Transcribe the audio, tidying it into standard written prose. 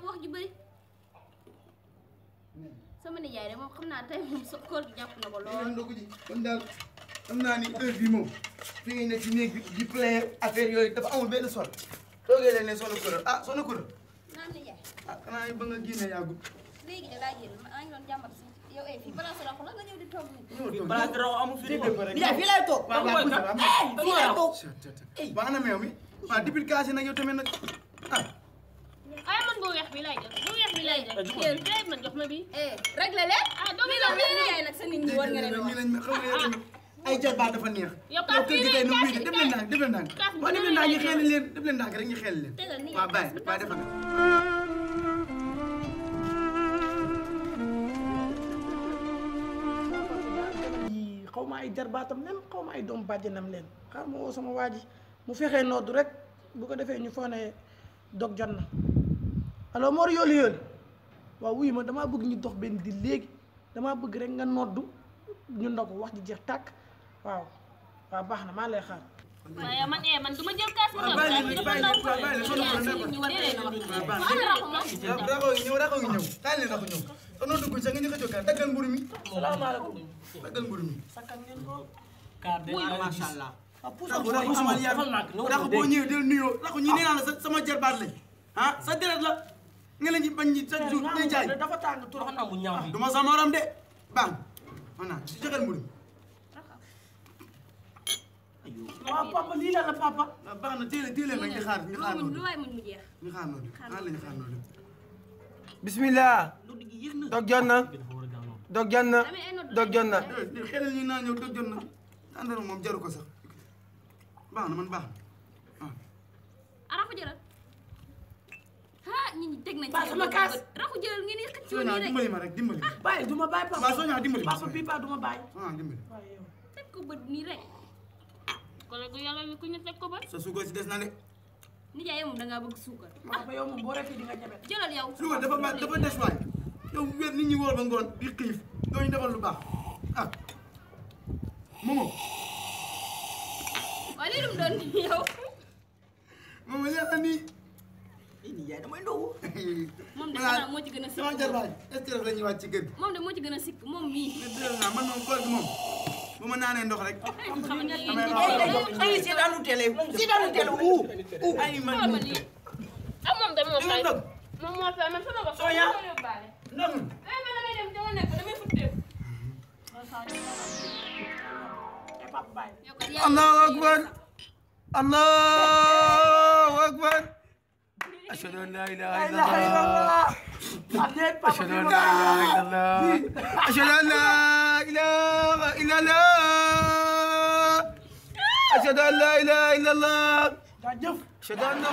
wax ju bëri sama nijaay de moom xam naa tey moom sa koor gi jàpp na ko lool. ndogu ji kon daal xam naa ni heure bii moom fi ngay ne ci néeg bi di plaire affaire yooyu dafa amul benn sol toogee leen ne soxna Koura ah soxna Koura naam nijaay ah xanaa ba nga génne yàggul léegi de laa génn maa ngi doon jàmbat si yow fii balaa sa raxu la nga ñëw di toog nii. balaa dara amu fi nijaay fii lay toog. waaw waaw fii lay toog. waaw ana meew mi waaw depuis kaasi nag yow tamit nag ah ay man bu weex bi lay jël bu weex bi lay jël. yéen tey man jox ma bi. réglé leen. ah doomu la nijaay nag sa nit ñi war nga leen wax. lañ ma xam nga yow ay jarbaat dafa neex yow kaas kër gi tey nu muy def leen ndànk def leen ndànk kaas bi waaw def leen ndànk ñu xeel leen def leen ndànk rek ñu xeel leen tegal nijaay waaw bàyyi waaw defal na xaw ma ay jarbaatam leen xaw ma ay doom bàjjanam leen xaar ma woo sama waa ji mu fexee noddu rek bu ko defee ñu foog ne dog jot na alors Mor yooli yooli waaw wuyu ma damaa bëgg ñu dox benn di léegi damaa bëgg rek nga noddu ñu ndog wax ji jeex tàkk waaw waaw baax na maa lay xaar. waaye man du ma jël kaas bi waaw bàyyi leen bàyyi leen raxo ngi ñëw raxo ngi ñëw kaay leen raxo ñëw te noo dugg sax nga ñu ko jokkal daggal mburu mi salaamaaleykum. daggal mburu mi sakkan ngeen ko. car de macha allah. raxo amal yar raxo boo ñëwee del nuyoo raxo ñi nee naa la sama jarbaat lañ ah sa deret la nga leen ñi bañ ñi chaque jour ngay jaay dafa tàng tur xam naa bu ñaaw bi. du ma sa morom de baax maanaam si jokkal mburu mi waaw papa lii la papa. waaw baax na téele nag ñu xaar noonu lu waay mën mu jeex. ñu xaar noonu xaar la ñu xaar noonu bismillah dog jot na dog jot na dog jot na xelal ñu naa ñëw dog jot na àndal moom jaru ko sax baax na man baax na raxu jëlal ah nit ñi teg nañ Ba sama kaas. raxu jëlal ngeen di xëccoo Sonia nii rek dimbali ma rek dimbali bàyyi du ma bàyyi papa. waaw Sonia dimbali ma papa bii ba du ma bàyyi. Sonia dimbali waaye yow. teg ko bët nii rek collègue yàlla wi ku ñu teg ko ba. sa suukar si des na de nijaay yow moom dangaa bëgg suukar papa yow moom boo refee di nga jabet. jëlal yow suukar dafa des waay yow wér nit ñi wóor ba ngoon di xiif doo ñu defal lu baax ah Momo waaye lii lu mu doon nii yow Momo yaa nii yaay damay ndogu. moom de xanaa moo ci gën a sikk sama jarbaay stress la ñuy wàcc ci kër gi moom de moo ci gën a sikk moom mii mais dëgg naa man moom koor gi moom bu ma naanee ndox rek xam nga damay ay seetaanu télé seetaanu télé ay man xoolal ma lii ah moom de moo fay ndog moom moo fay man sama bopp. Sonia. ma yóbbaale. ndog ay man damay dem dama nekk damay futteeku. papa bàyyi. yow kat yaa allahu akbar allahu akbar ashhadu an la ilaha illallah ashhadu an la ilaha illallah ashhadu an la ilaha illallah ashhadu an la ilaha illallah jaajëf. ashhadu anna